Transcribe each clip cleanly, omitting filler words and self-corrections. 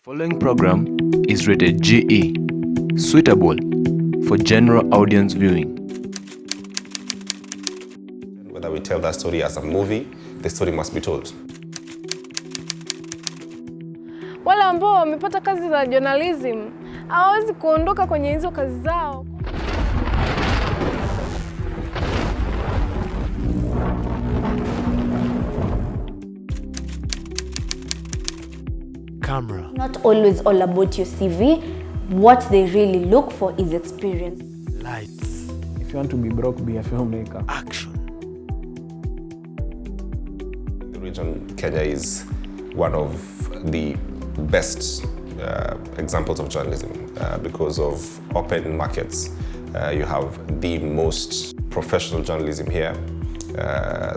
Following program is rated GE, suitable for general audience viewing. Whether we tell that story as a movie, the story must be told. Wale ambao wamepata kazi za journalism hawawezi kuondoka kwenye hizo kazi zao. Camera. Not always all about your CV. What they really look for is experience. Lights. If you want to be broke, be a filmmaker. Action. The region, Kenya is one of the best examples of journalism because of open markets. You have the most professional journalism here.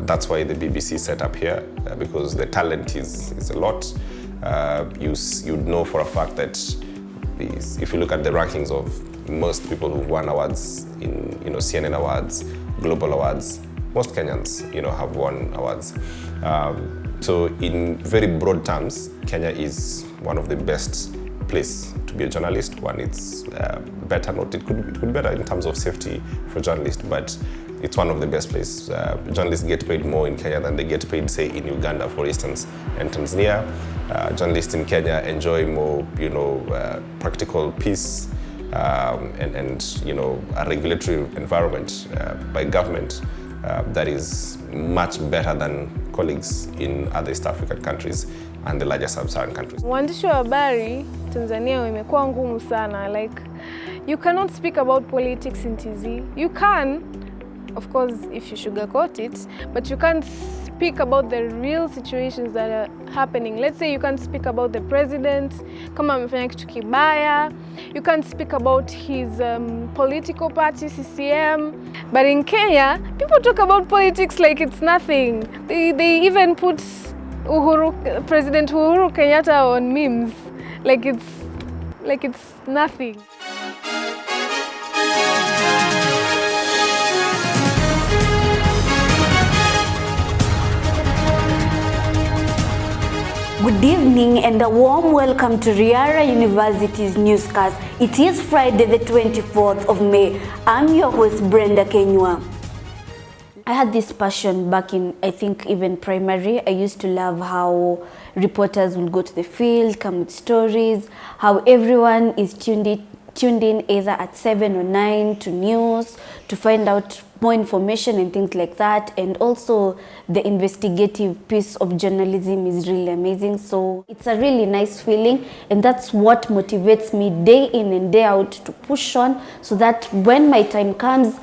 That's why the BBC set up here, because the talent is a lot. You'd know for a fact that if you look at the rankings of most people who've won awards in CNN awards, global awards, most Kenyans have won awards. So in very broad terms, Kenya is one of the best place to be a journalist. One, it's better, it could be better in terms of safety for journalists, but it's one of the best places. Journalists get paid more in Kenya than they get paid, say, in Uganda, for instance, and Tanzania. Journalists in Kenya enjoy more, practical peace and a regulatory environment by government that is much better than colleagues in other East African countries and the larger sub-Saharan countries. Uandishi wa habari Tanzania imekuwa ngumu sana. Like, you cannot speak about politics in TZ. You can, of course, if you sugarcoat it, but you can't speak about the real situations that are happening. Let's say you can't speak about the president, kama amefanya kitu kibaya. You can't speak about his political party, CCM. But in Kenya, people talk about politics like it's nothing. They even put President Uhuru Kenyatta on memes, like it's nothing. Good evening and a warm welcome to Riara University's newscast. It is Friday the 24th of May. I'm your host Brenda Kenywa. I had this passion back in, I think, even primary. I used to love how reporters will go to the field, come with stories, how everyone is tuned in either at 7 or 9 to news to find out more information and things like that. And also the investigative piece of journalism is really amazing. So it's a really nice feeling, and that's what motivates me day in and day out to push on, so that when my time comes,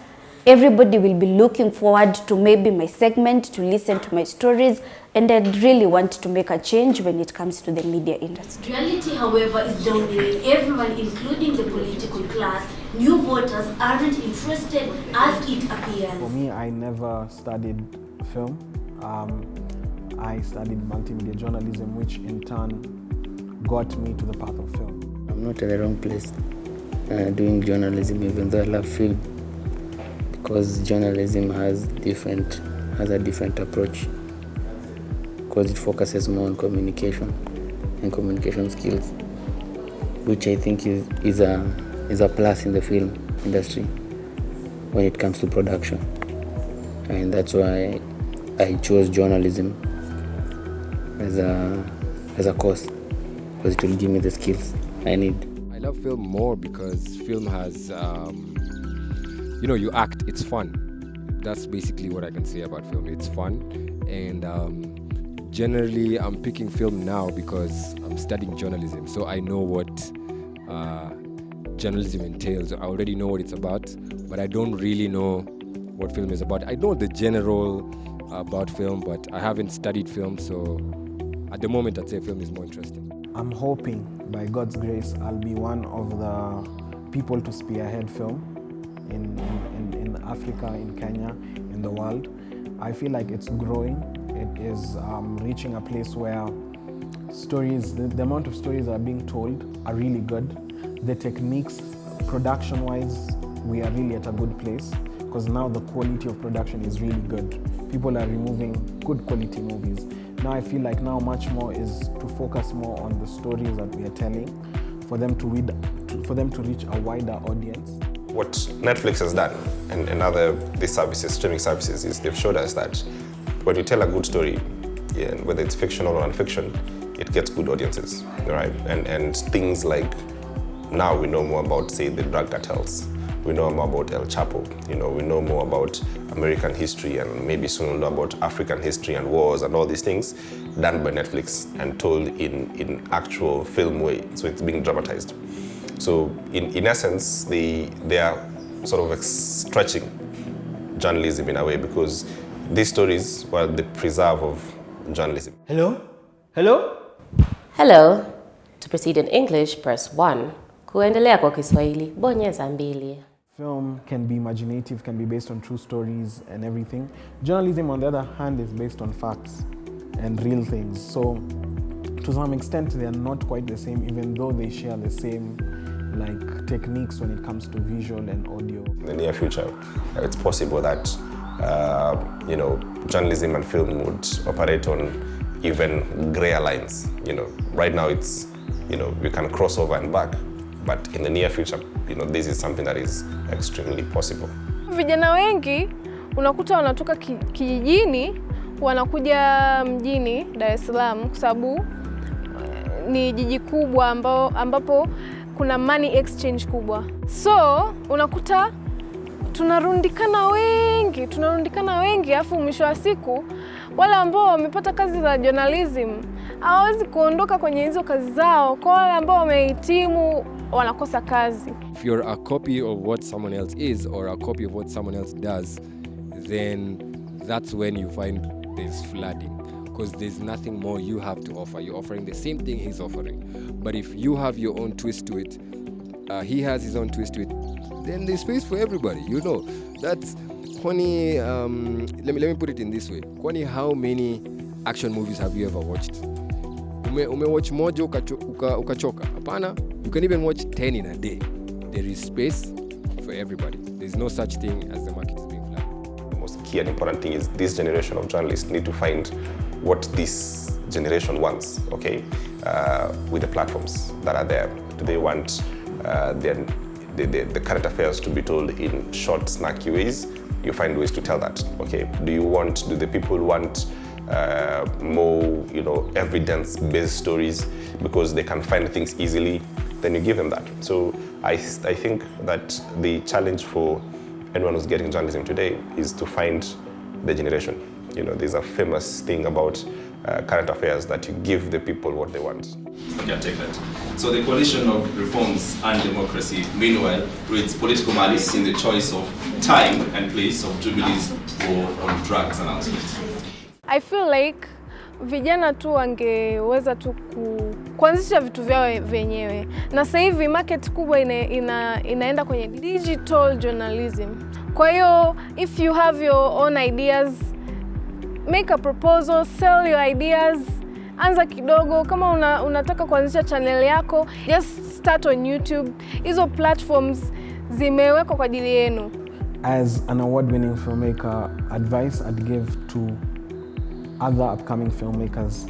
everybody will be looking forward to maybe my segment, to listen to my stories, and I really want to make a change when it comes to the media industry. Reality, however, is downweighing everyone, including the political class. New voters aren't interested as it appears. For me, I never studied film. I studied multimedia journalism, which in turn got me to the path of film. I'm not at the wrong place doing journalism, even though I love film, because journalism has a different approach, because it focuses more on communication and communication skills, which I think is a plus in the film industry when it comes to production. And that's why I chose journalism as a course, because it will give me the skills I need. I love film more because film has you act, it's fun. That's basically what I can say about film. It's fun, and generally I'm picking film now because I'm studying journalism, so I know what journalism entails. I already know what it's about, but I don't really know what film is about. I know the general about film, but I haven't studied film, so at the moment I'd say film is more interesting. I'm hoping, by God's grace, I'll be one of the people to spearhead film in Africa, in Kenya, in the world. I feel like it's growing. It is reaching a place where stories, the amount of stories that are being told are really good. The techniques, production-wise, we are really at a good place, because now the quality of production is really good. People are removing good quality movies. Now I feel like now much more is to focus more on the stories that we are telling, for them to reach a wider audience. What Netflix has done and other these services, streaming services, is they've showed us that when you tell a good story, yeah, whether it's fictional or non-fiction, it gets good audiences, right? And things like now we know more about, say, the drug cartels. We know more about El Chapo. You know, we know more about American history, and maybe soon we'll know about African history and wars and all these things done by Netflix and told in actual film way. So it's being dramatized. So in essence, they are sort of stretching journalism in a way, because these stories were the preserve of journalism. Hello? Hello? Hello. To proceed in English, press 1. Kuendelea kwa Kiswahili, bonyeza 2. Film can be imaginative, can be based on true stories and everything. Journalism, on the other hand, is based on facts and real things. So, to some extent, they are not quite the same, even though they share the same techniques when it comes to visual and audio. In the near future, it's possible that journalism and film would operate on even grayer lines. Right now it's we can cross over and back, but in the near future, this is something that is extremely possible. Vijana wengi unakuta wanatoka kijijini wanakuja mjini Dar es Salaam kwa sababu ni jiji kubwa ambapo kuna money exchange kubwa. So unakuta tunarundikana wengi afu mwisho wa siku wale ambao wamepata kazi za journalism hawawezi kuondoka kwenye hizo kazi zao, kwa wale ambao wamehitimu wanakosa kazi. If you're a copy of what someone else is or a copy of what someone else does, then that's when you find there's flooding, because there's nothing more you have to offer. You're offering the same thing he's offering. But if you have your own twist to it, he has his own twist to it, then there's space for everybody. That's Kwani, let me put it in this way. Kwani, how many action movies have you ever watched? Watch moja ukachoka? Hapana. You can even watch 10 in a day. There is space for everybody. There's no such thing as the market is being flooded. The most key and important thing is this generation of journalists need to find what this generation wants, okay? With the platforms that are there. Do they want the current affairs to be told in short, snacky ways? You find ways to tell that, okay? Do the people want more, evidence-based stories because they can find things easily? Then you give them that. So I think that the challenge for anyone who's getting journalism today is to find the generation. There's a famous thing about current affairs that you give the people what they want. Okay, I'll take that. So the Coalition of Reforms and Democracy, meanwhile, reads political malice in the choice of time and place of Jubilee's war on drugs announcement. I feel like vijana tu wangeweza tu kuanzisha vitu vyao wenyewe. Na sasa hivi market kubwa inaenda kwenye digital journalism. Kwa hiyo if you have your own ideas, make a proposal, sell your ideas. Anza kidogo, kama unataka kuanzisha channel yako, just start on YouTube. Hizo platforms zimewekwa kwa ajili yenu. As an award-winning filmmaker, advice I'd give to other upcoming filmmakers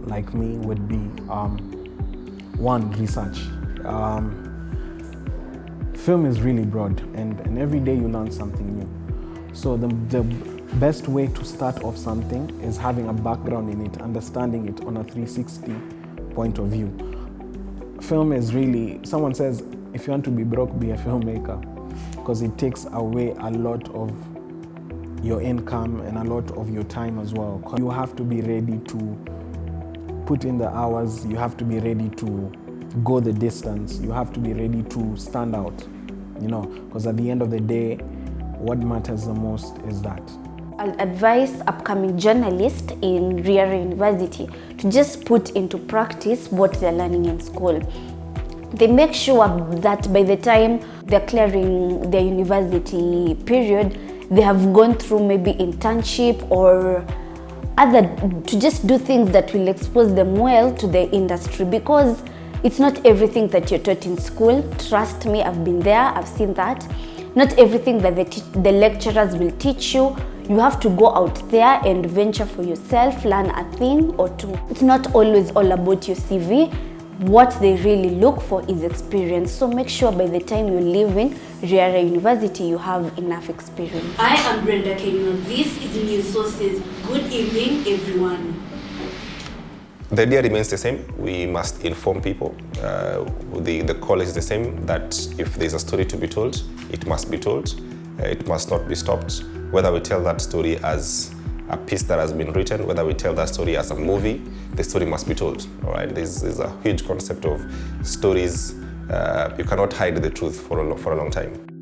like me would be, 1, research. Film is really broad, and every day you learn something new. So the best way to start off something is having a background in it, understanding it on a 360 point of view. Film is really, someone says, if you want to be broke, be a filmmaker, because it takes away a lot of your income and a lot of your time as well. You have to be ready to put in the hours, you have to be ready to go the distance, you have to be ready to stand out, because at the end of the day, what matters the most is that. I'll advise upcoming journalists in Riara University to just put into practice what they're learning in school. They make sure that by the time they're clearing their university period, they have gone through maybe internship or to just do things that will expose them well to the industry, because it's not everything that you're taught in school. Trust me, I've been there, I've seen that. Not everything that the lecturers will teach you, You have to go out there and venture for yourself, learn a thing or two. It's not always all about your CV. What they really look for is experience. So make sure by the time you're leaving Riara University, you have enough experience. I am Brenda Kenywa. This is News Sources. Good evening, everyone. The idea remains the same. We must inform people. The call is the same, that if there's a story to be told, it must be told. It must not be stopped. Whether we tell that story as a piece that has been written, whether we tell that story as a movie, the story must be told. All right. There's a huge concept of stories. You cannot hide the truth for a long time.